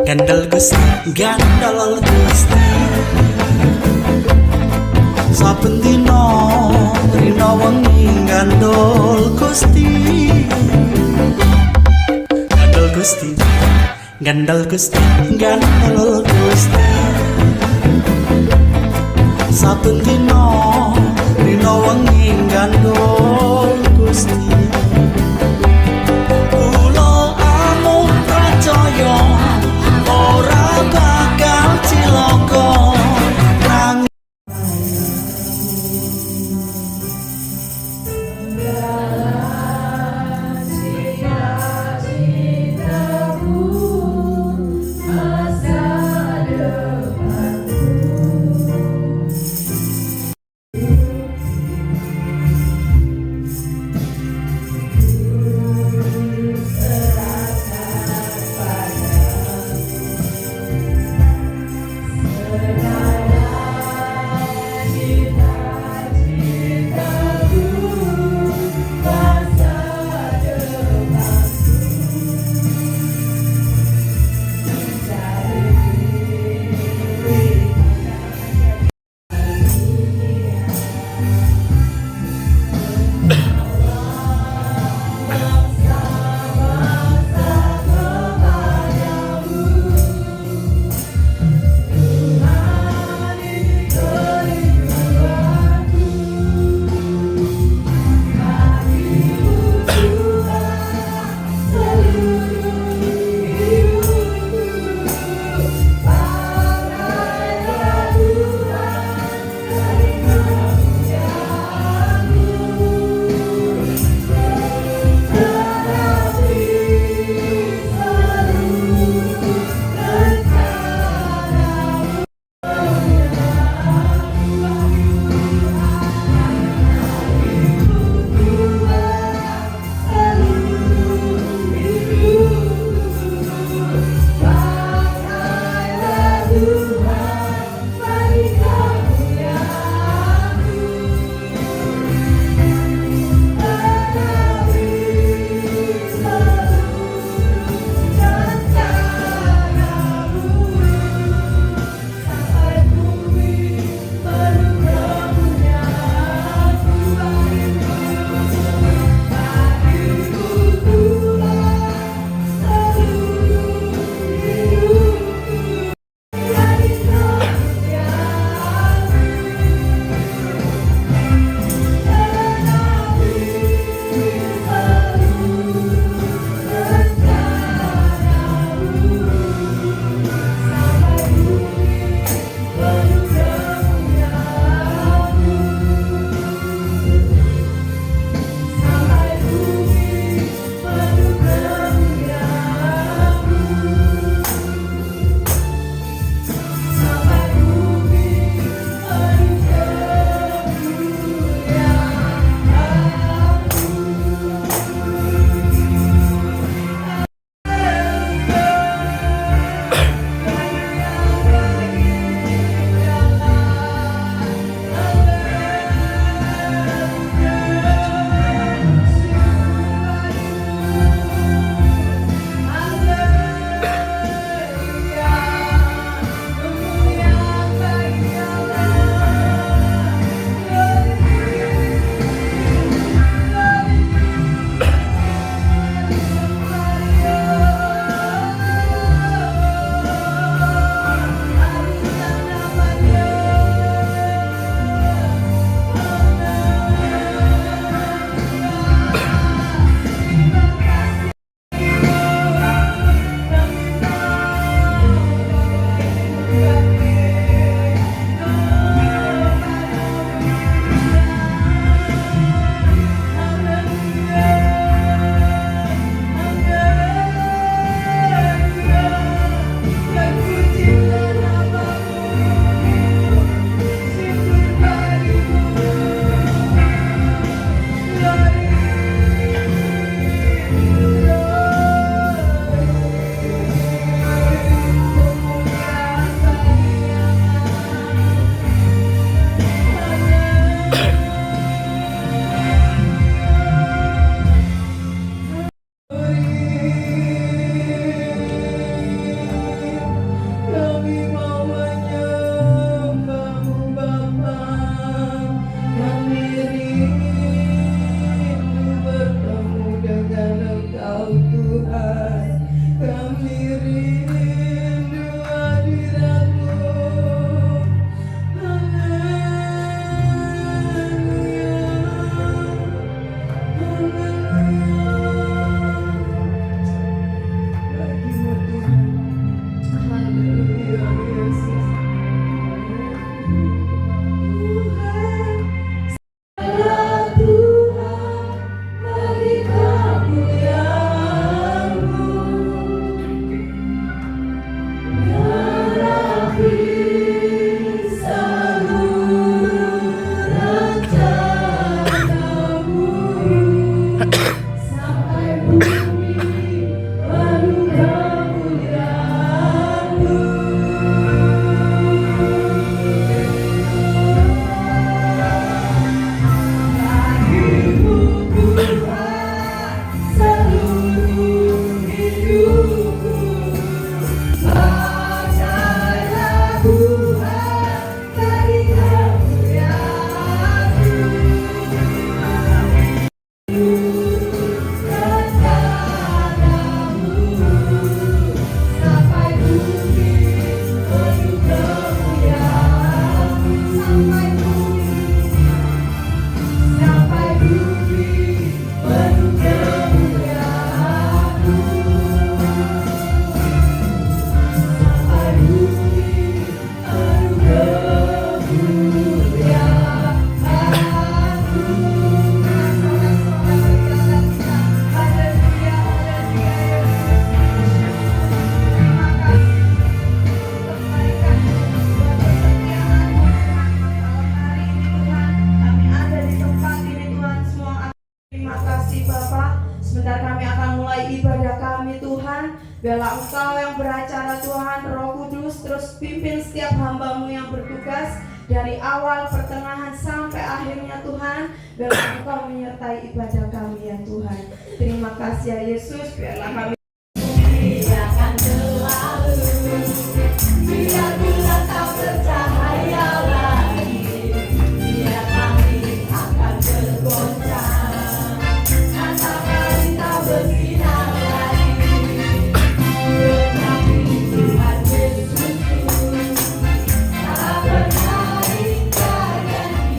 Gandal Gusti saben dina rina wengi gandol Gusti gandol Gusti gandol Gusti gandol Gusti saben dina rina wengi gandol Gusti kula amung percaya ora bakal cilaka nang Biarlah Engkau yang beracara Tuhan, Roh Kudus, terus pimpin setiap hamba-Mu yang bertugas dari awal, pertengahan, sampai akhirnya Tuhan. Biarlah Engkau menyertai ibadah kami ya Tuhan. Terima kasih ya Yesus, biarlah kami akan selalu, biar bulan tak bercahaya lagi, biar kami akan tergoncang, matahari tak bersinar lagi, tetapi Tuhan Yesusku tak pernah ingkar janji,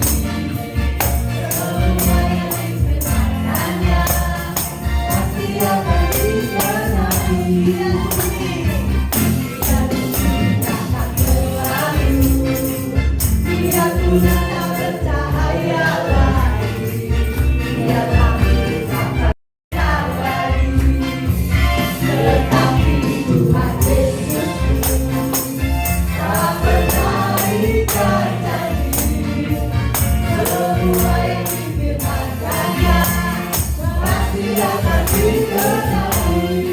semua yang difirmankannya pasti akan digenapi.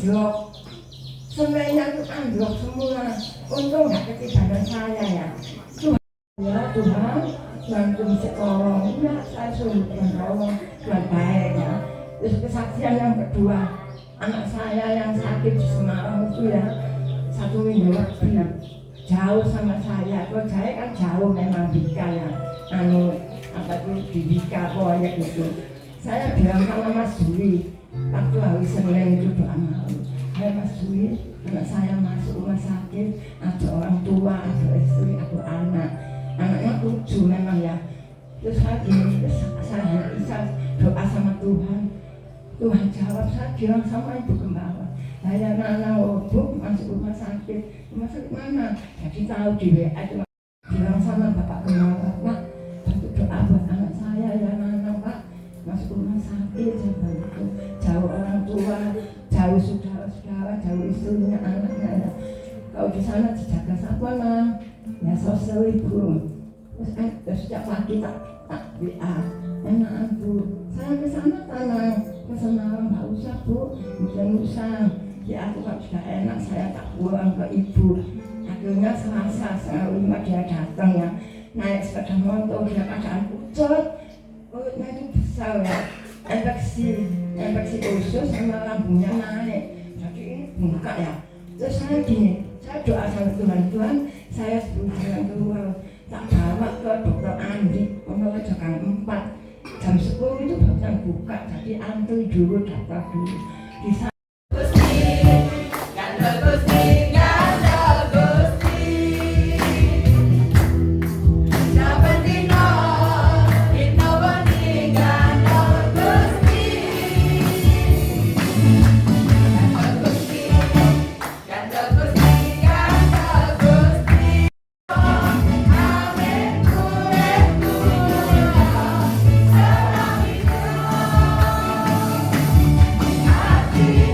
anjlok. Semuanya itu anjlok semua. Untung nggak ketibanan saya ya. Ya Tuhan, bantu sekolong. Ya saya suruh menolong Tuhan baik ya. Terus kesaksian yang kedua, anak saya yang sakit di Semarang itu ya 1 minggu lebih jauh sama saya. Kalau saya kan jauh memang Bika ya. Apa itu di Bika pokoknya gitu. Saya bilang sama Mas Dwi, waktu hari Senin itu doa malam. Mas Dwi, anak saya masuk rumah sakit, ada orang tua, ada istri, ada anak. Anaknya 7 memang ya. Terus saya gini, saya bisa doa sama Tuhan. Tuhan jawab, saya bilang sama ibu gembala, saya Nana Bu masuk rumah sakit mana? Jadi tahu di WA itu bilang sama Bapak Gembala, Pak, bantu doa buat anak saya ya Nana Pak, masuk rumah sakit, saya bantu. Jauh orang tua, jauh saudara-saudara, jauh istrinya, anaknya ya. Kalau di sana dijaga siapa Nang? Ya sosial ibu. Terus setiap pagi tak WA, enak Bu, saya ke sana tanah, ke Semarang nggak usah Bu, bukan usah. Ya aku kan sudah enak, saya tak pulang ke ibu. Akhirnya Selasa setengah 5 dia datang ya, naik sepeda motor, dia keadaan pucat, perutnya itu besar ya, infeksi usus sama lambungnya naik, jadi ini bengkak ya. Terus saya gini, saya doa sama Tuhan, saya sebelum jalan keluar, tak bawa ke dokter Andi, nomor Jakarta 4, jam 10 itu baru buka, jadi antri dulu, daftar dulu. Di sana Hati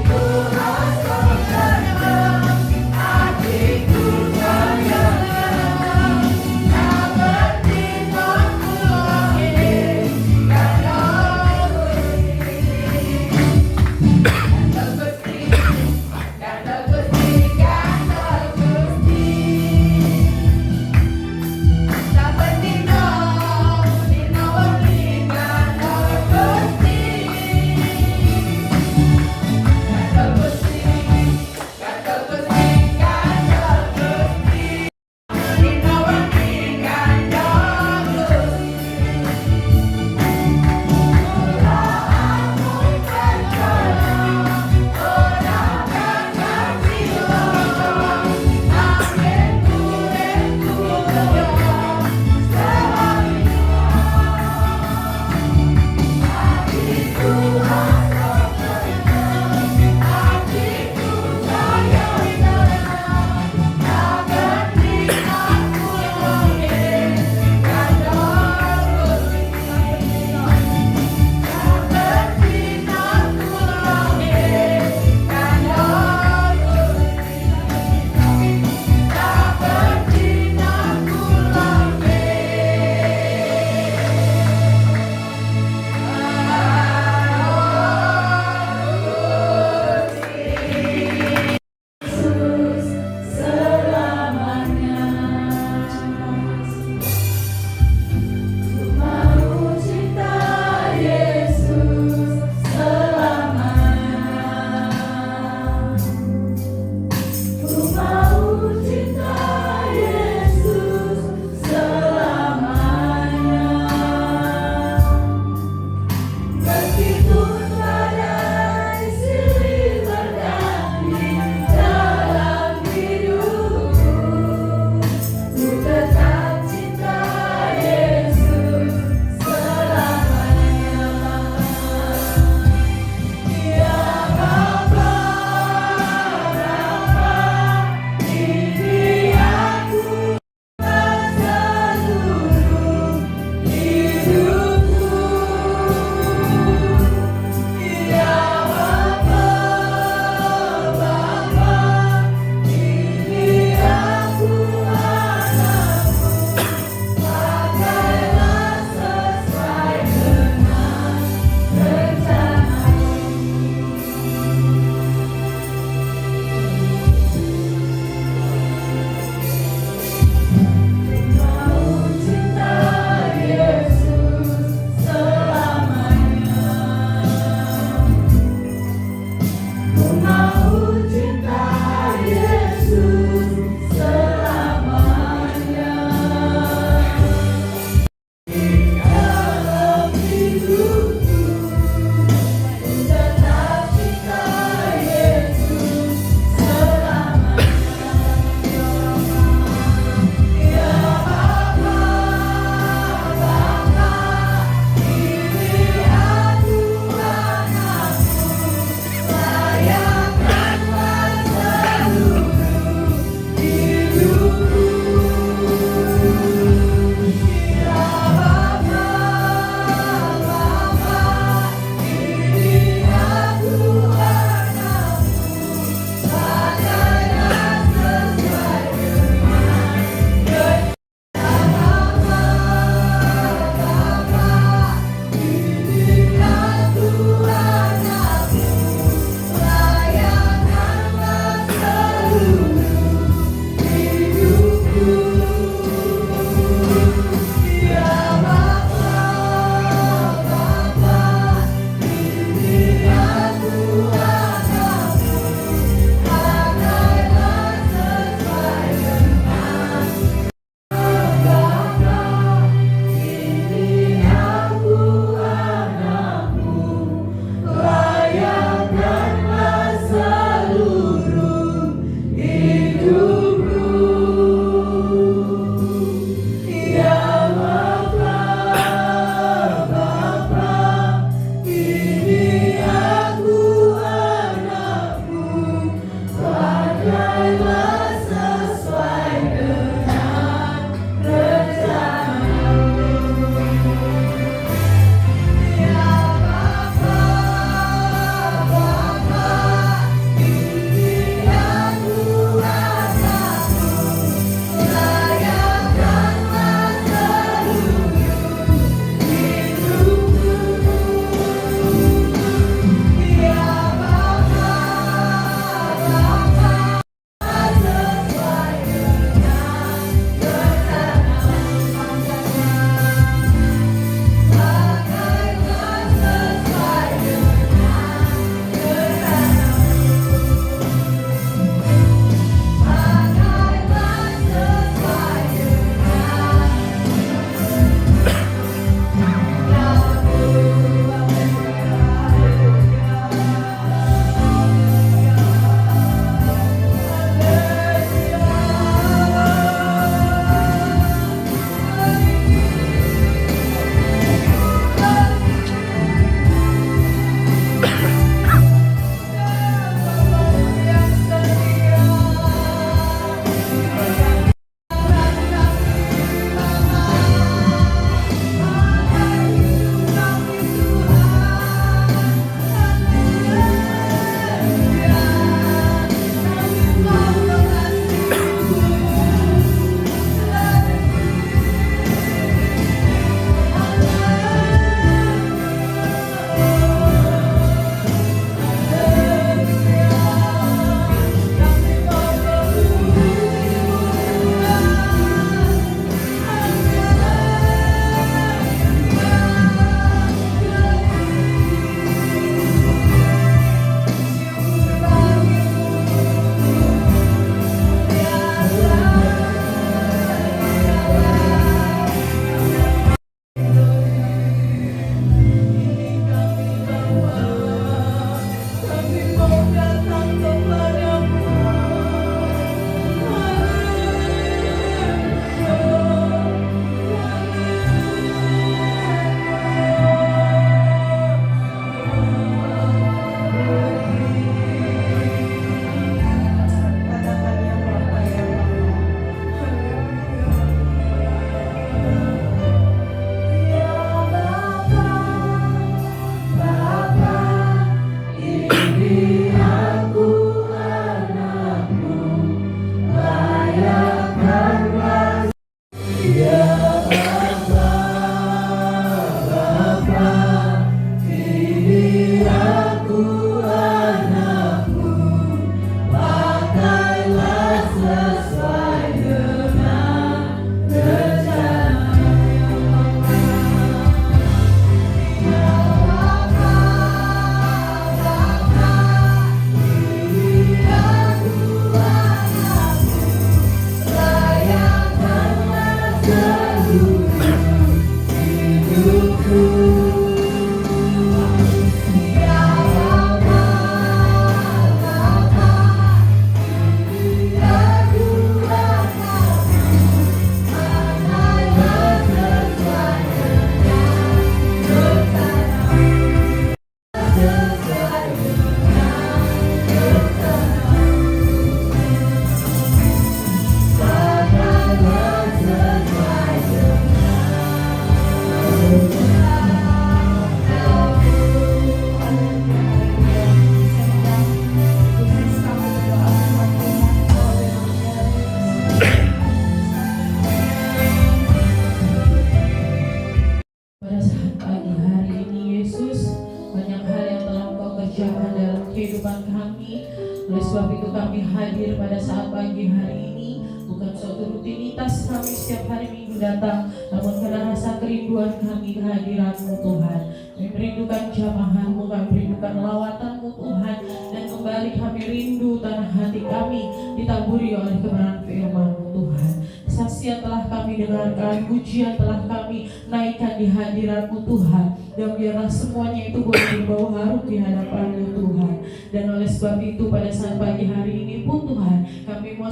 kami hadir pada saat pagi hari ini bukan suatu rutinitas kami setiap hari Minggu datang, namun karena rasa kerinduan kami kehadiran-Mu Tuhan. Kami merindukan jamahan-Mu, kami merindukan lawatan-Mu Tuhan, dan kembali kami rindu tanah hati kami ditaburi oleh kebenaran firman-Mu Tuhan. Saksian telah kami dengarkan, pujian telah kami naikkan di hadirat-Mu Tuhan, dan biarlah semuanya itu boleh berbau harum di hadapan-Mu Tuhan. Dan oleh sebab itu pada saat pagi hari ini pun Tuhan, kami mau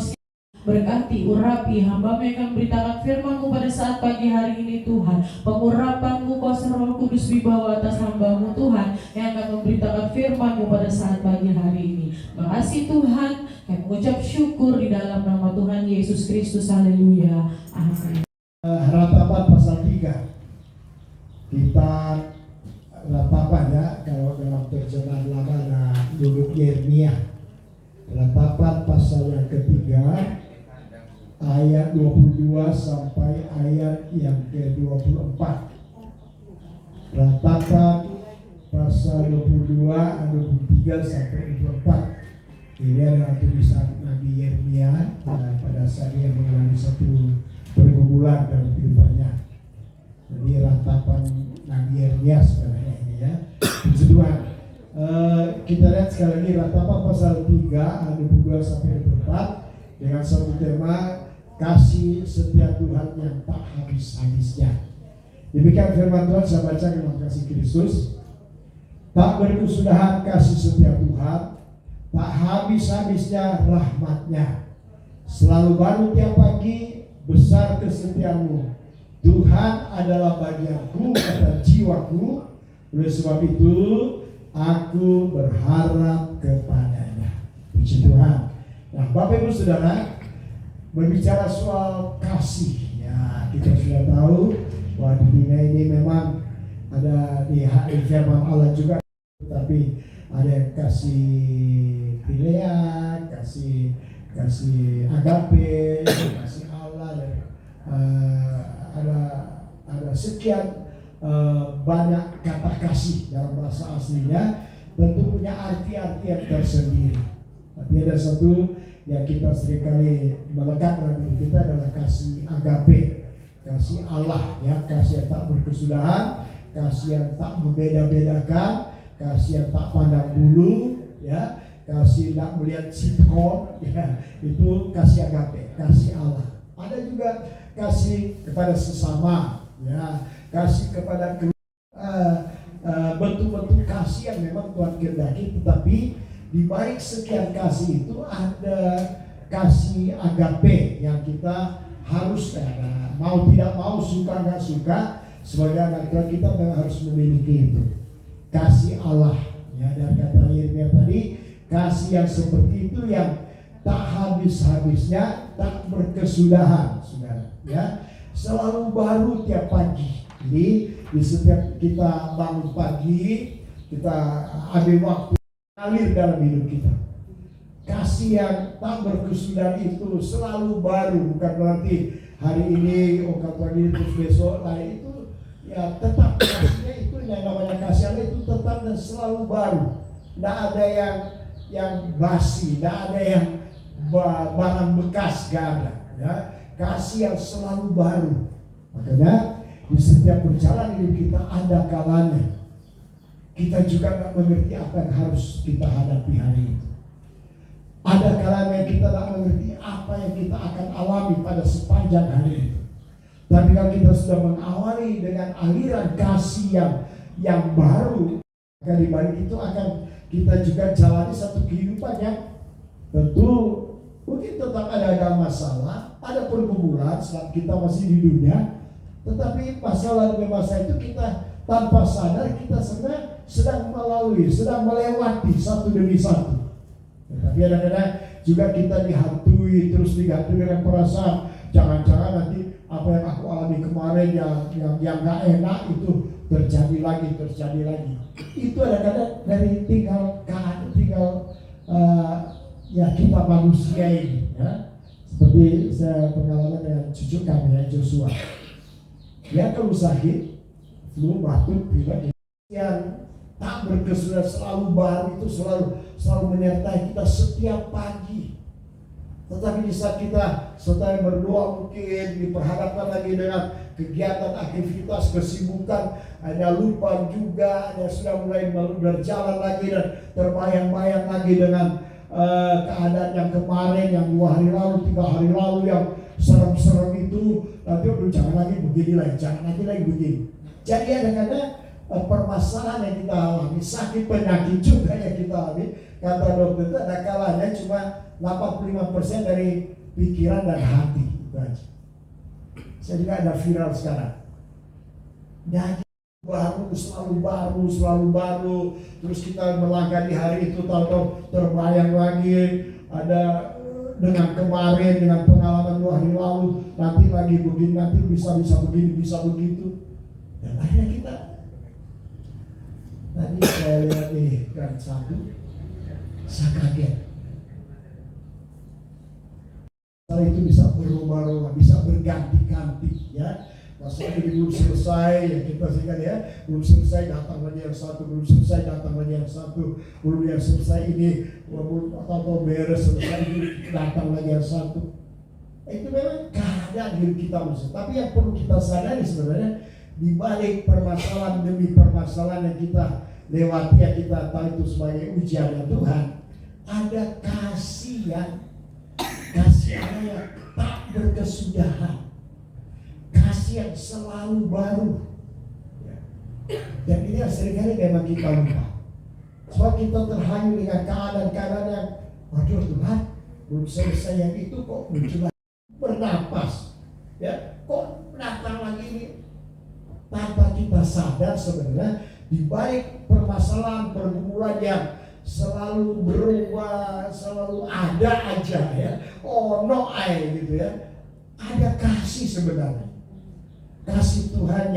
berkati, urapi hamba-Mu yang akan beritakan firman-Mu pada saat pagi hari ini Tuhan. Pengurapan-Mu kuasa Roh Kudus wibawa atas hamba-Mu Tuhan yang akan memberitakan firman-Mu pada saat pagi hari ini. Makasih Tuhan, kami mengucap syukur di dalam nama Tuhan Yesus Kristus. Haleluya. Amin. Ratapan pasal 3 kita ratapan ya, kalau dalam terjemahan lama dulu Yeremia. Ratapan pasal yang ketiga ayat 22 sampai ayat yang ke-24. Ratapan pasal 22 ayat 23 sampai 24. Ini adalah tulisan Nabi Yeremia pada saat dia mengalami satu pergumulan dalam kehidupannya. Jadi ratapan Nabi Yeremia sebenarnya ini ya. Puji Tuhan. Kita lihat sekali lagi ratapan pasal 3 ayat 22 sampai 24 dengan satu tema kasih setia Tuhan yang tak habis-habisnya. Demikian firman Tuhan, saya baca dalam kasih Kristus. Tak berkesudahan kasih setia Tuhan, tak habis-habisnya rahmatnya. Selalu baru tiap pagi, besar kesetiaanmu. Tuhan adalah bagianku kata jiwaku. Oleh sebab itu aku berharap kepadanya. Puji Tuhan. Nah, Bapak Ibu Saudara, berbicara soal kasih, ya kita sudah tahu bahwa di dunia ini memang ada di firman Allah juga, tapi ada yang kasih pilihan, kasih agape, kasih Allah, dan ada sekian banyak kata kasih dalam bahasa aslinya, tentu punya arti-arti yang tersendiri. Tapi ada satu yang kita seringkali melekat dalam diri kita adalah kasih agape, kasih Allah, ya, kasih yang tak berkesudahan, kasih yang tak membeda-bedakan, kasih yang tak pandang bulu, ya, kasih tak melihat sitkom, ya, itu kasih agape, kasih Allah. Ada juga kasih kepada sesama, ya, kasih kepada bentuk-bentuk kasih yang memang Tuhan kehendaki, tetapi di balik sekian kasih itu ada kasih agape yang kita harus mau tidak mau, suka nggak suka, sebagai anak Tuhan kita memang harus memiliki itu. Kasih Allah, ya, dan kata Yeremia tadi, kasih yang seperti itu yang tak habis-habisnya, tak berkesudahan, saudara, ya, selalu baru tiap pagi. Jadi di setiap kita bangun pagi, kita ambil waktu ngalir dalam hidup kita. Kasih yang tak berkesudahan itu selalu baru, bukan berarti hari ini Tuhan ini terus besok lain, itu ya tetap kasihnya itu yang namanya kasih Allah itu tetap dan selalu baru. Tidak ada yang basi, tidak ada yang barang bekas, gak ada, ya. Kasih yang selalu baru. Makanya di setiap perjalanan hidup kita ada kalanya kita juga tidak mengerti apa yang harus kita hadapi hari ini. Ada kalanya kita tidak mengerti apa yang kita akan alami pada sepanjang hari itu. Tapi kalau kita sudah mengawali dengan aliran kasih yang baru, maka di balik itu akan kita juga jalani satu kehidupan yang tentu mungkin tetap ada masalah, ada pergumulan selama kita masih di dunia. Tetapi masalah demi masalah itu kita tanpa sadar kita sedang melalui, sedang melewati satu demi satu. Tetapi kadang-kadang juga kita dihantui, terus dihantui dengan perasaan jangan-jangan nanti apa yang aku alami kemarin yang gak enak itu terjadi lagi. Itu kadang-kadang dari tinggal ya kita manusia ini, ya. Seperti saya pengalaman dengan cucu kami, ya, Joshua. Dia kalau sakit, flu, batuk, pilek, yang tak berkesudahan selalu baru itu selalu menyertai kita setiap pagi. Tetapi di saat kita setelah berdoa mungkin diperhadapkan lagi dengan kegiatan, aktivitas, kesibukan, ada lupa juga, ada sudah mulai berjalan lagi dan terbayang-bayang lagi dengan keadaan yang kemarin, yang 2 hari lalu, 3 hari lalu yang serem-serem itu. Nanti jangan lagi begini lagi, jangan lagi begini. Jadi kadang-kadang permasalahan yang kita alami, sakit penyakit juga yang kita alami, kata dokter itu ada kalanya cuma 85% dari pikiran dan hati, itu aja. Saya juga ada viral sekarang. Jadi selalu baru, terus kita melangkah di hari itu tahu-tahu terbayang lagi ada dengan kemarin, dengan pengalaman 2 hari lalu, nanti lagi begini, nanti bisa begini, bisa begitu. Dan akhirnya kita tadi saya lihat di kan 1, saya kaget. Hal itu bisa berubah-ubah, bisa berganti-ganti, ya. Masalah ini belum selesai, ya kita sehingga ya, belum selesai datang lagi yang satu, belum selesai datang lagi yang satu, belum yang selesai ini, atau beres selesai ini datang lagi yang satu. Itu memang keadaan diri kita maksud. Tapi yang perlu kita sadari sebenarnya di balik permasalahan demi permasalahan yang kita lewati, yang kita tahu itu sebagai ujian Tuhan, ada kasih Allah yang tak berkesudahan, kasih yang selalu baru. Dan ini seringkali memang kita lupa. Sebab kita terhanyut dengan keadaan-keadaan yang, waduh Tuhan, belum selesai yang itu kok mencoba bernapas, ya kok datang lagi ini, tanpa kita sadar sebenarnya di balik permasalahan pergumulan yang selalu berubah, selalu ada aja ya, no gitu ya, ada kasih sebenarnya, kasih Tuhan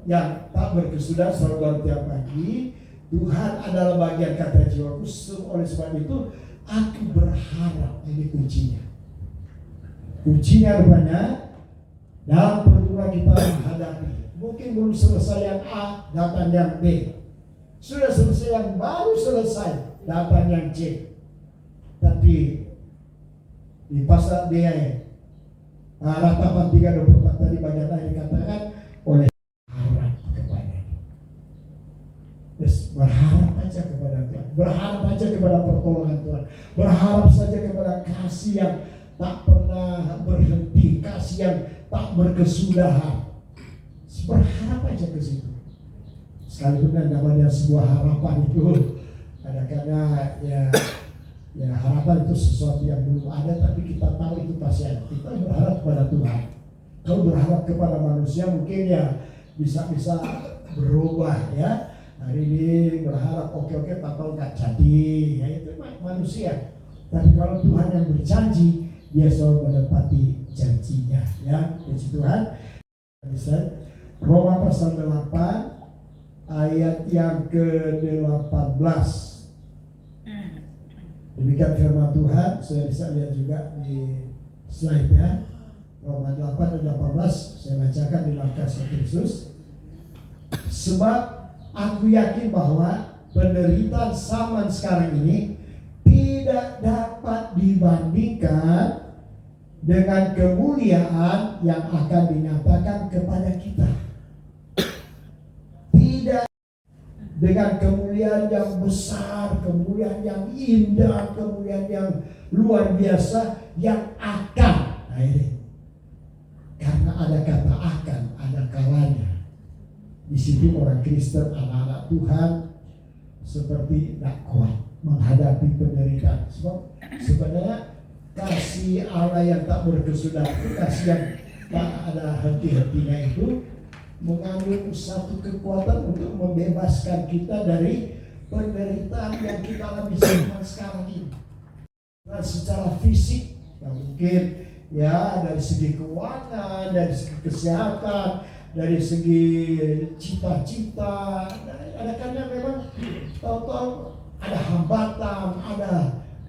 yang tak berkesudahan selalu baru tiap pagi. Tuhan adalah bagian kata jiwaku, oleh sebab itu aku berharap. Ini kuncinya rupanya dalam pergumulan kita menghadapi. Mungkin belum selesai yang A, datang yang B. Sudah selesai yang baru selesai, datang yang C. Tapi di pasal dia Ratapan 3:24 tadi bagian akhir dikatakan oleh harap kepada. Terus berharap aja kepada Tuhan, berharap aja kepada pertolongan Tuhan, berharap saja kepada kasih yang tak pernah berhenti, kasih yang tak berkesudahan. Berharap aja ke situ. Sekalipun namanya sebuah harapan itu kadang-kadang ya harapan itu sesuatu yang belum ada, tapi kita tahu itu pasti ada. Kita berharap kepada Tuhan. Kalau berharap kepada manusia mungkin ya bisa berubah ya. Hari ini berharap oke tak tahu nggak jadi, ya itu manusia. Tapi kalau Tuhan yang berjanji, dia selalu menepati janjinya, ya. Puji Tuhan. Roma pasal 8 ayat yang ke-18. Demikian firman Tuhan, saya bisa lihat juga di slide-nya. Roma 8 dan 18 saya bacakan di dalam kasih Kristus. Sebab aku yakin bahwa penderitaan zaman sekarang ini tidak dapat dibandingkan dengan kemuliaan yang akan dinyatakan kepada kita. Tidak dengan kemuliaan yang besar, kemuliaan yang indah, kemuliaan yang luar biasa yang akan. Nah ini, karena ada kata akan, ada kalanya. Di situ orang Kristen, anak-anak Tuhan seperti tidak kuat menghadapi penderitaan. Sebab sebenarnya kasih Allah yang tak berkesudahan itu, kasih yang tak ada henti-hentinya itu mengandung satu kekuatan untuk membebaskan kita dari penderitaan yang kita alami sekarang ini. Nah, secara fisik, ya mungkin ya dari segi keuangan, dari segi kesehatan, dari segi cita-cita, ada karena memang tahu-tahu ada hambatan,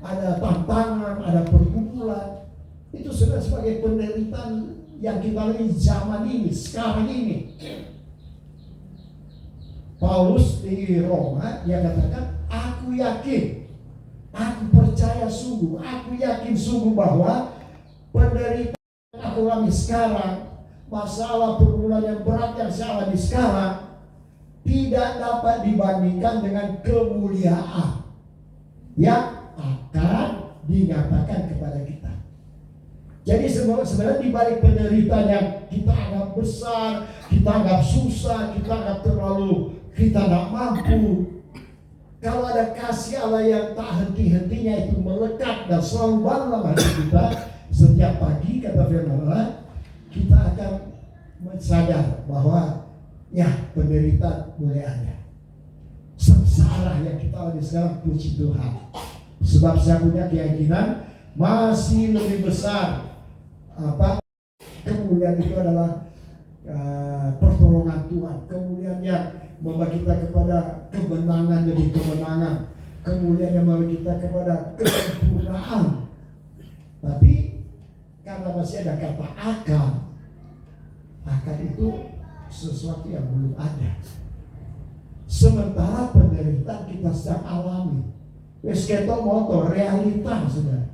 ada tantangan, ada pergumulan. Itu sudah sebagai penderitaan yang kita lalui zaman ini, sekarang ini. Paulus di Roma, dia katakan, aku yakin, aku percaya sungguh, aku yakin sungguh bahwa penderitaan yang aku alami sekarang, masalah pergumulan yang berat yang saya alami sekarang, tidak dapat dibandingkan dengan kemuliaan yang akan dinyatakan kepada kita. Jadi sebenarnya di balik penderitaan yang kita anggap besar, kita anggap susah, kita anggap terlalu, kita nggak mampu, kalau ada kasih Allah yang tak henti-hentinya itu melekat dan selalu baru dalam hati kita, setiap pagi kata firman Allah, kita akan sadar bahwa ya penderitaan mulai ada. Sengsara yang kita alami sekarang, puji Tuhan. Sebab saya punya keyakinan masih lebih besar kemuliaan itu adalah pertolongan Tuhan, kemuliaan yang membawa kita kepada kemenangan demi kemenangan, kemuliaan yang membawa kita kepada kesempurnaan. Tapi karena masih ada kata akan itu sesuatu yang belum ada. Sementara penderitaan kita sedang alami, wes ketok motor realita sudah.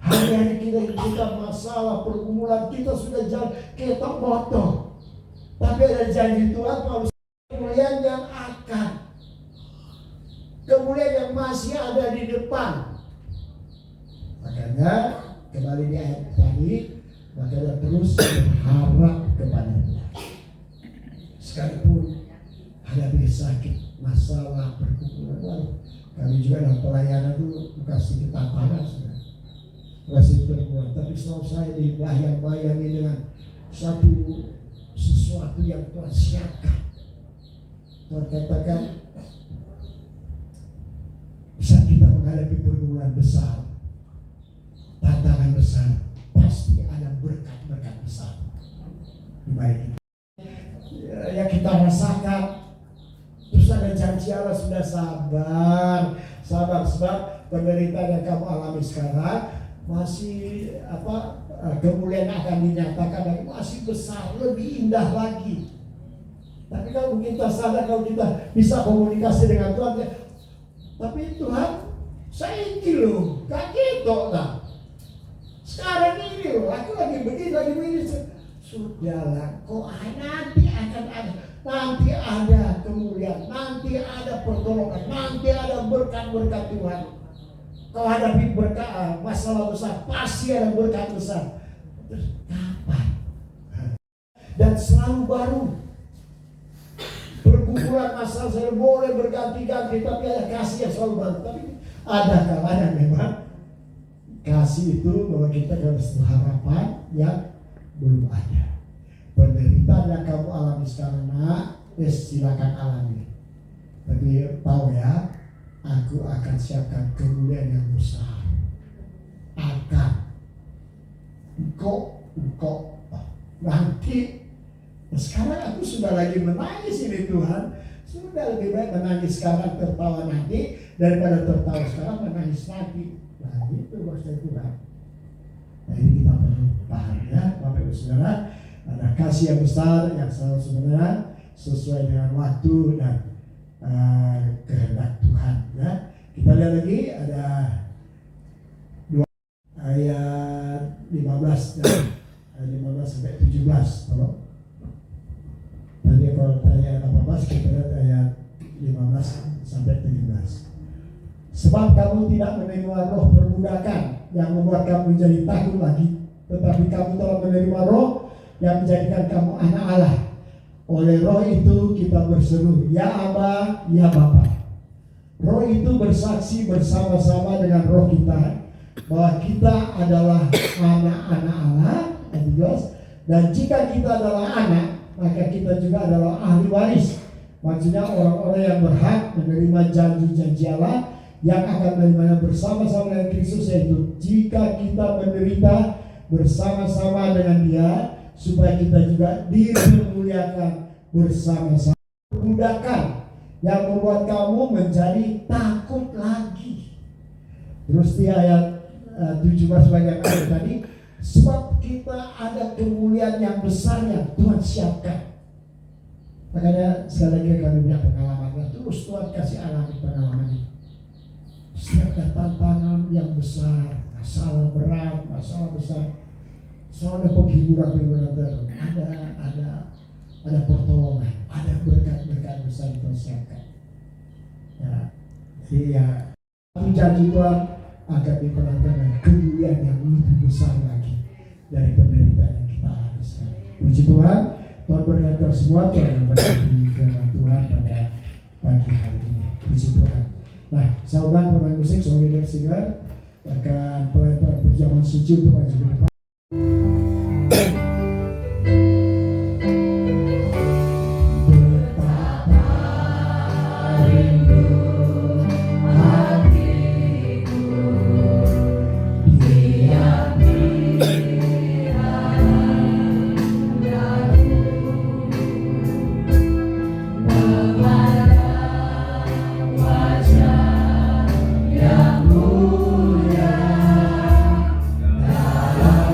Hari-hari kita masalah pergumulan kita sudah jalan ketok motor. Tapi ada janji Tuhan kalau kemuliaan yang akan, kemuliaan yang masih ada di depan. Makanya kembali di ayat tadi, makanya terus berharap kepada Tuhan. Sekalipun hadapi sakit, masalah, pergumulan, kami juga dalam pelayanan itu kasih kita tantangan, kasih pergumulan. Tapi selalu saya dibayang-bayangi dengan sesuatu yang Tuhan siapkan. Tuhan katakan, saat kita menghadapi pergumulan besar, tantangan besar, pasti ada berkat-berkat besar di balik yang kita rasakan. Terus ada janji Allah, sudah sabar sebab penderitaan yang kamu alami sekarang masih kemuliaan akan dinyatakan lagi, masih besar, lebih indah lagi. Tapi kalau kita sadar, kalau kita bisa komunikasi dengan Tuhan, tapi Tuhan, saya ini loh, gak gitu lah. Sekarang ini loh, aku lagi begini, sudahlah, kok nanti akan ada, nanti ada kemuliaan, nanti ada pertolongan, nanti ada berkat-berkat Tuhan. Kau hadapi berkat masalah besar, pasti ada berkat besar. Terus kapan? Dan selalu baru. Pergumulan masalah saya boleh berganti-ganti, tapi ada kasih yang selalu baru. Tapi ada kalanya memang kasih itu bahwa kita harus harapan yang belum ada. Penderitaan yang kamu alami sekarang, silakan alami. Tapi tahu ya, aku akan siapkan kemuliaan yang besar. Engkau nanti. Sekarang aku sudah lagi menangis ini Tuhan. Sudah lebih baik menangis sekarang, tertawa nanti, daripada tertawa sekarang menangis nanti. Nah itu maksud Tuhan. Nah ini kita perlu paham ya, Bapak Ibu Saudara. Ada kasih yang besar yang selalu sebenarnya sesuai dengan waktu dan kehendak Tuhan ya. Kita lihat lagi ada 2 ayat 15 dan 15 sampai 17. Tolong. Tadi kalau ayat 18 kita lihat ayat 15 sampai 17. Sebab kamu tidak menerima roh perbudakan yang membuat kamu menjadi takut lagi, tetapi kamu telah menerima roh yang menjadikan kamu anak Allah. Oleh roh itu kita berseru, ya Aba, ya Bapa. Roh itu bersaksi bersama-sama dengan roh kita bahwa kita adalah anak-anak Allah. Dan jika kita adalah anak, maka kita juga adalah ahli waris. Maksudnya orang-orang yang berhak menerima janji-janji Allah yang akan menerimanya bersama-sama dengan Kristus, yaitu jika kita menderita bersama-sama dengan Dia, supaya kita juga dipermuliakan bersama-sama. Perbudakan yang membuat kamu menjadi takut lagi. Terus di ayat 17 bagian akhir tadi, sebab kita ada kemuliaan yang besar yang Tuhan siapkan. Makanya sekali lagi kami punya pengalaman, terus Tuhan kasih alami pengalaman ini. Setiap ada tantangan yang besar, masalah berat, masalah besar, selalu ada penghiburan terus, ada pertolongan, ada berkat-berkat besar yang tersiapkan. Ya, jadi ya, kami janji Tuhan akan diperankan dengan kemuliaan yang lebih besar lagi dari penderitaan yang kita alami sekarang. Puji Tuhan, Tuhan berkata semua, Tuhan memberkati firman Tuhan pada pagi hari ini. Puji Tuhan. Nah, saudara pemain musik, saudara singer akan pelayan perjamuan suci untuk maju ke depan. Yang mulia dalam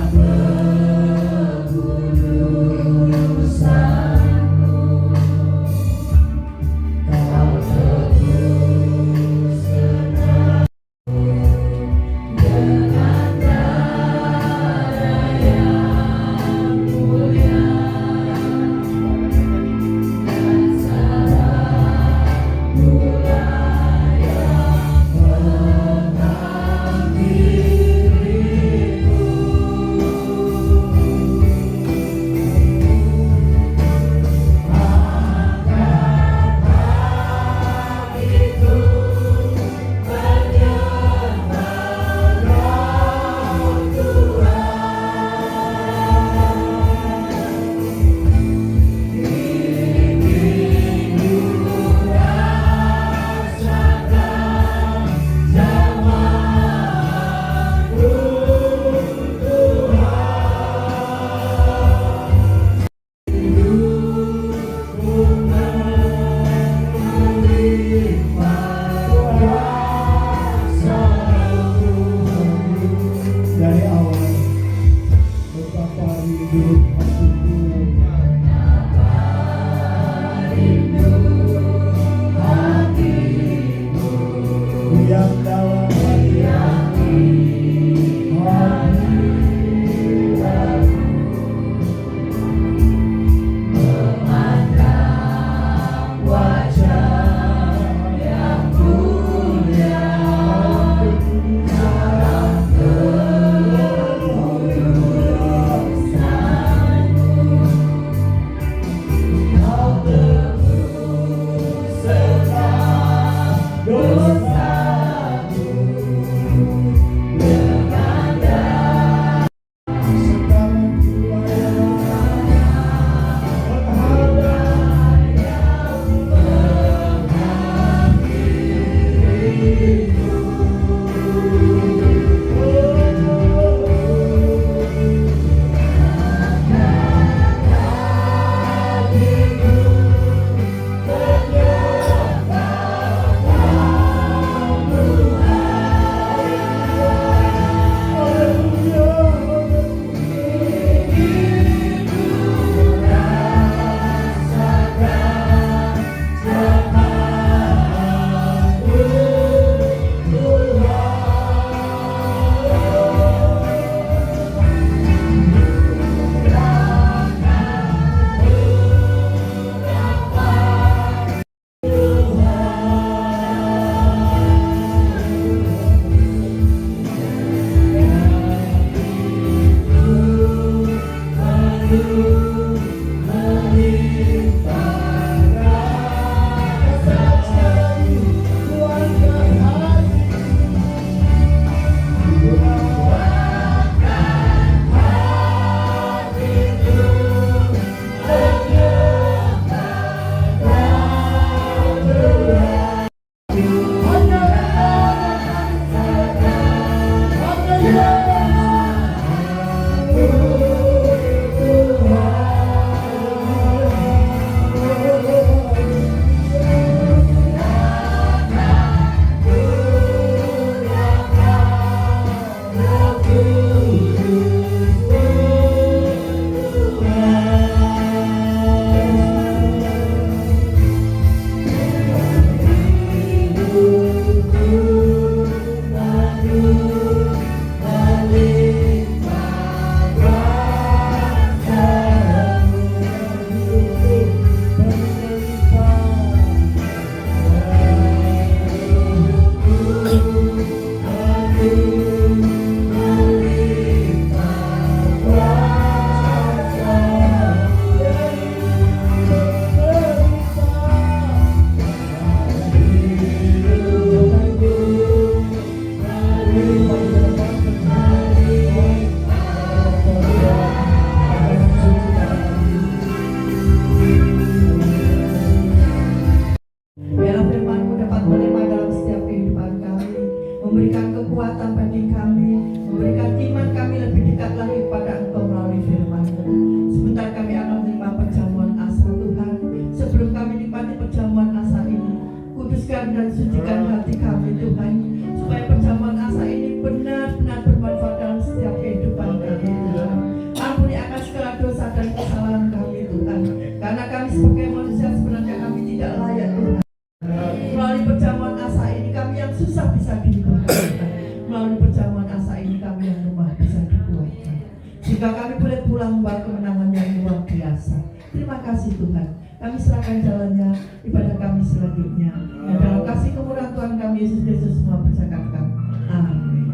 Jika kami boleh pulang membawa kemenangan yang luar biasa. Terima kasih Tuhan. Kami serahkan jalannya ibadah kami selanjutnya. Dan dalam kasih kemurahan Tuhan kami Yesus Kristus semua berkata, amin.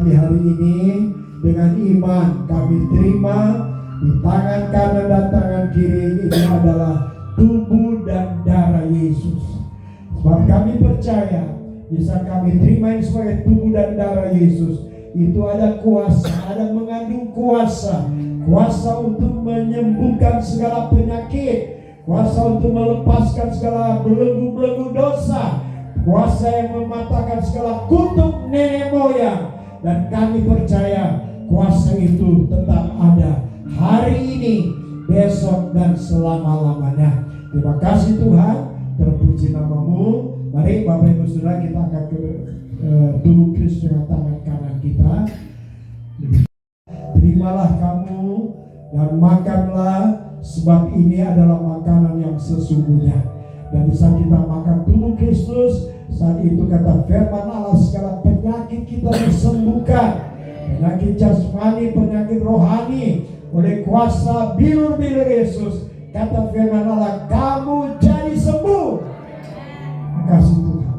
Di hari ini dengan iman kami terima di tangan kanan dan tangan kiri ini adalah tubuh dan darah Yesus. Sebab kami percaya bisa kami terima ini sebagai tubuh dan darah Yesus, itu ada kuasa, ada mengandung kuasa untuk menyembuhkan segala penyakit, kuasa untuk melepaskan segala belenggu-belenggu dosa, kuasa yang mematahkan segala kutuk nenek moyang. Dan kami percaya kuasa itu tetap ada hari ini, besok, dan selama-lamanya. Terima kasih Tuhan, terpuji namamu. Mari Bapak Ibu Saudara, kita akan ke tubuh Kristus dengan tangan kanan kita. Terimalah kamu dan makanlah, sebab ini adalah makanan yang sesungguhnya. Dan di saat kita makan tubuh Kristus, saat itu kata firman Allah, segala penyakit kita disembuhkan, penyakit jasmani, penyakit rohani, oleh kuasa bilur-bilur Yesus. Kata firman Allah, kamu jadi sembuh. Terima kasih Tuhan.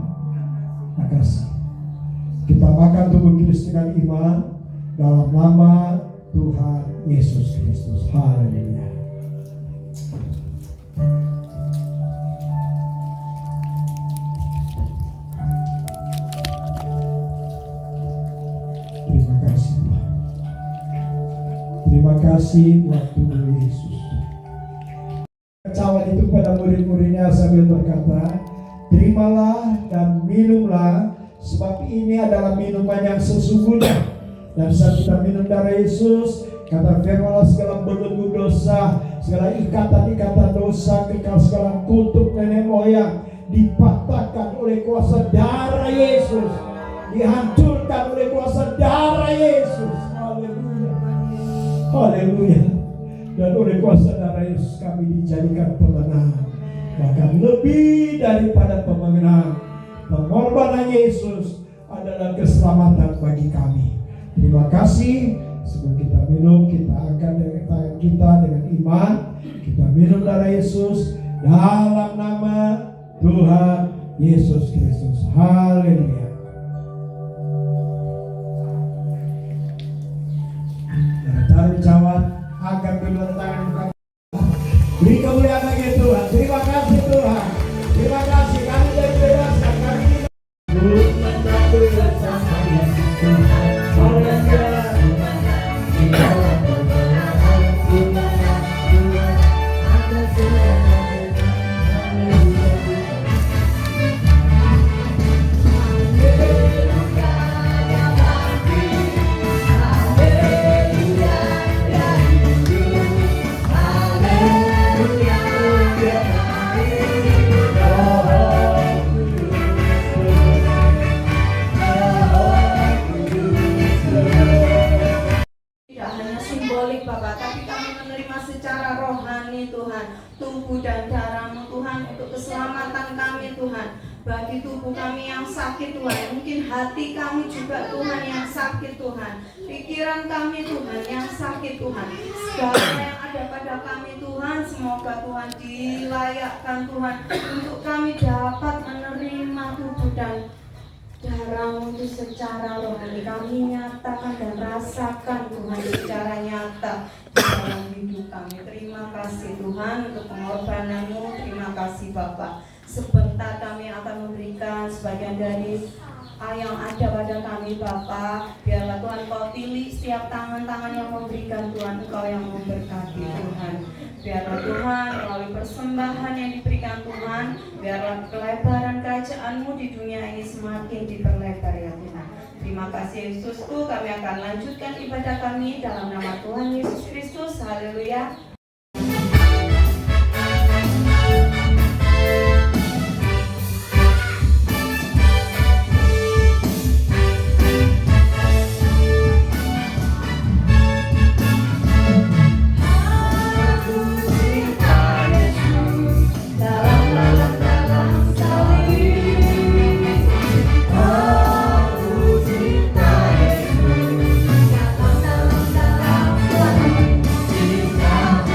ditulis dengan iman dalam nama Tuhan Yesus Kristus. Haleluya. Terima kasih Tuhan. Terima kasih buat Tuhan Yesus. Cawan itu pada murid-muridnya sambil berkata, terimalah dan minumlah, sebab ini adalah minuman yang sesungguhnya. Dan saat kita minum darah Yesus, kata firman, segala belenggu dosa, segala ikatan-ikatan dosa, kekal segala kutuk nenek moyang dipatahkan oleh kuasa darah Yesus, dihancurkan oleh kuasa darah Yesus. Haleluya. Haleluya. Dan oleh kuasa darah Yesus kami dijadikan pemenang, bahkan lebih daripada pemenang. Pengorbanan Yesus adalah keselamatan bagi kami. Terima kasih. Sebelum kita minum, kita angkat dengan tangan kita dengan iman. Kita minum darah Yesus dalam nama Tuhan Yesus Kristus. Haleluya. Dan taruh jawab, angkat kedua tangan buka. Beri kemuliaan bagi Tuhan. Terima kasih Tuhan. Terima kasih kami dibebaskan, kami Bapak, tapi kami menerima secara rohani Tuhan, tubuh dan darah-Mu Tuhan, untuk keselamatan kami Tuhan, bagi tubuh kami yang sakit Tuhan, mungkin hati kami juga Tuhan yang sakit Tuhan, pikiran kami Tuhan yang sakit Tuhan, segala yang ada pada kami Tuhan, semoga Tuhan dilayakkan Tuhan, untuk kami dapat menerima tubuh dan darah-Mu itu secara rohani. Kami nyatakan dan rasakan Tuhan secara nyata di dalam hidup kami. Terima kasih Tuhan untuk pengorbanan-Mu. Terima kasih Bapak. Sebentar kami akan memberikan sebagian dari yang ada pada kami Bapak. Biarlah Tuhan Kau pilih setiap tangan-tangan yang memberikan Tuhan, Engkau yang memberkati Tuhan. Biarlah Tuhan melalui persembahan yang diberikan Tuhan, biarlah kelebaran kerajaan-Mu di dunia ini semakin diperlebar ya Tuhan. Terima kasih Yesusku, kami akan lanjutkan ibadah kami dalam nama Tuhan Yesus Kristus. Haleluya. Cinta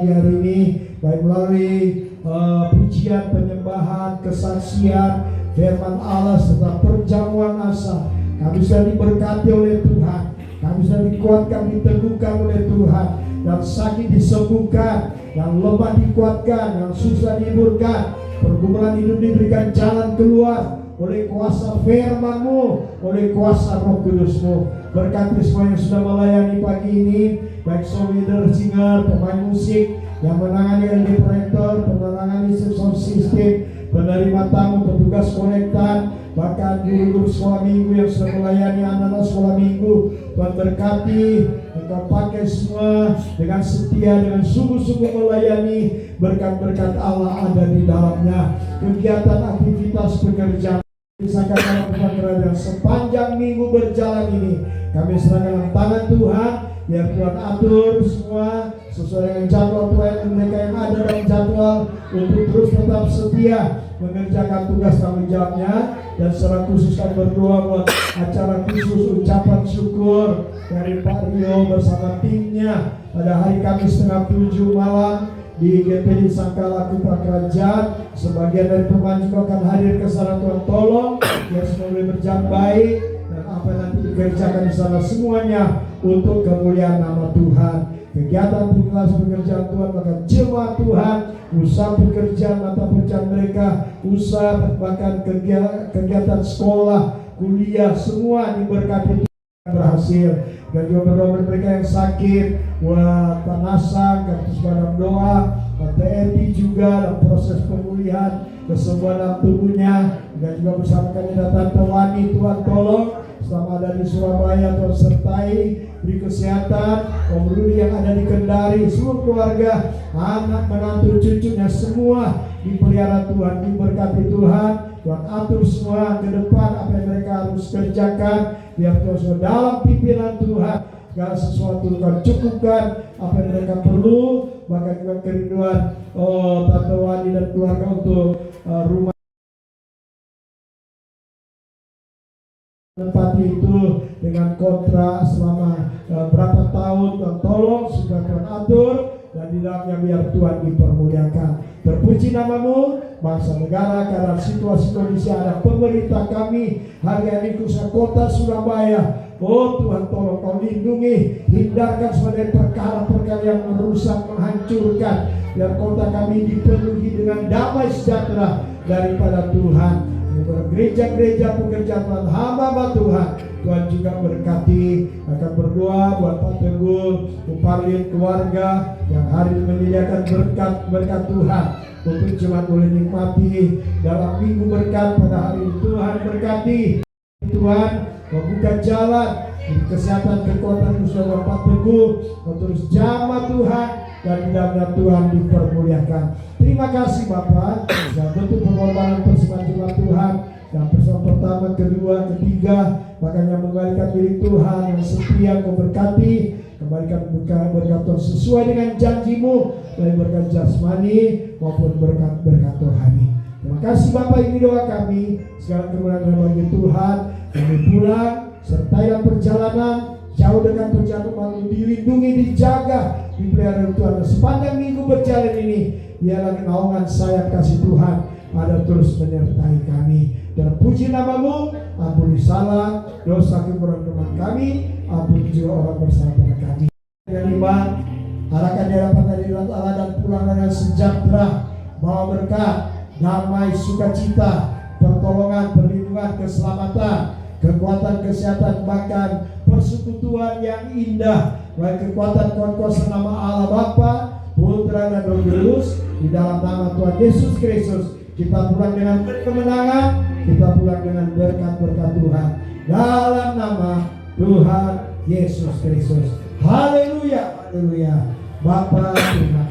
pagi hari ini, baik melalui pujian, penyembahan, kesaksian, firman Allah serta perjamuan asa. Kami sudah diberkati oleh Tuhan, kami sudah dikuatkan, diteguhkan oleh Tuhan, dan sakit disembuhkan, yang lemah dikuatkan, yang susah dihiburkan, pergumulan hidup diberikan jalan keluar oleh kuasa firman-Mu, oleh kuasa Roh Kudus-Mu. Berkati semua yang sudah melayani pagi ini, baik song leader, singer, pemain musik, yang menangani LD proyektor, menangani sound system, penerima tamu, petugas konektan, bahkan guru-guru sekolah minggu yang sudah melayani anak-anak sekolah minggu. Tuhan berkati, Engkau pakai semua dengan setia, dengan sungguh-sungguh melayani. Berkat-berkat Allah ada di dalamnya. Kegiatan aktivitas pekerjaan disangka dalam kerajaan sepanjang minggu berjalan ini, kami serahkan dalam tangan Tuhan. Biar Tuhan atur semua sesuai dengan jadwal Tuhan, mereka yang ada dalam jadwal untuk terus tetap setia mengerjakan tugas tanggung jawabnya. Dan secara khusus kami berdoa buat acara khusus ucapan syukur dari Pak Rio bersama timnya pada hari Kamis setengah 7 malam di GPD Sangkala Kupa Kerajaan. Sebagian dari pemain juga akan hadir ke sana. Tuhan tolong biar semua boleh berjalan baik, dan apa yang nanti dikerjakan di sana semuanya untuk kemuliaan nama Tuhan. Kegiatan kelas pekerjaan Tuhan, bahkan jemaat Tuhan, usaha pekerjaan, mata pekerjaan mereka, usaha bahkan kegiatan sekolah, kuliah, semua diberkati Tuhan berhasil. Dan juga berdoa mereka yang sakit, buat Pak Nasang, kartus padam doa, Pak TNI juga dalam proses pemulihan kesembuhan dalam tubuhnya. Dan juga bersama kami datang Tante Wani, Tuhan tolong selama ada di Surabaya, Tuhan sertai, beri kesehatan. Om Rudi yang ada di Kendari, seluruh keluarga, anak, menantu, cucunya semua dipelihara Tuhan, diberkati Tuhan. Tuhan atur semua ke depan apa yang mereka harus kerjakan, biar Tuhan semua dalam pimpinan Tuhan. Segala sesuatu Tuhan cukupkan apa yang mereka perlu, bahkan juga kerinduan Tante Wani dan keluarga untuk rumah tempat itu dengan kontrak selama berapa tahun. Tuhan tolong, sudah Tuhan atur, dan di dalamnya biar Tuhan dipermuliakan. Terpuji nama-Mu, bangsa negara, karena situasi kondisi ada pemerintah kami hari ini khususnya kota Surabaya. Oh Tuhan tolong Kau lindungi, hindarkan semua dari perkara-perkara yang merusak, menghancurkan, biar kota kami dipenuhi dengan damai sejahtera daripada Tuhan. Gereja-gereja pekerjaan Tuhan, hamba Tuhan, Tuhan juga berkati. Akan berdoa buat Pak Teguh, Parlin, keluarga yang hari ini menyediakan berkat Tuhan untuk jemaat boleh nikmati dalam minggu berkat pada hari ini. Tuhan berkati, Tuhan membuka jalan di kesehatan, kekuatan khususnya Bapak Teguh, terus jamaah Tuhan, dan di dalamnya Tuhan dipermuliakan. Terima kasih Bapak, dan bentuk pengorbanan persembahan Tuhan yang persoalan pertama, kedua, ketiga, bahkan yang mengembalikan milik Tuhan yang setia. Kau berkati, kembalikan berkat Tuhan sesuai dengan janji-Mu, baik berkat jasmani maupun berkat rohani. Terima kasih Bapak, ini doa kami. Segala kemuliaan bagi Tuhan. Kami pulang serta yang perjalanan jauh dengan perjalanan dilindungi, dijaga, dipelihara Tuhan. Sepanjang minggu berjalan ini, biarlah naungan sayap kasih Tuhan ada terus menyertai kami. Dan puji nama-Mu, ampuni salah, dosa kekurangan teman kami, ampuni juga orang bersalah pada kami. Yang lima, arahkan di hadapan hadirat Allah dan pulang dengan sejahtera, bawa berkat, damai, sukacita, pertolongan, perlindungan, keselamatan, kekuatan, kesehatan, bahkan persekutuan yang indah, baik kekuatan kuasa nama Allah Bapa, Putra dan Roh Kudus. Di dalam nama Tuhan Yesus Kristus kita pulang dengan kemenangan, kita pulang dengan berkat-berkat Tuhan dalam nama Tuhan Yesus Kristus. Haleluya, haleluya. Bapa, terima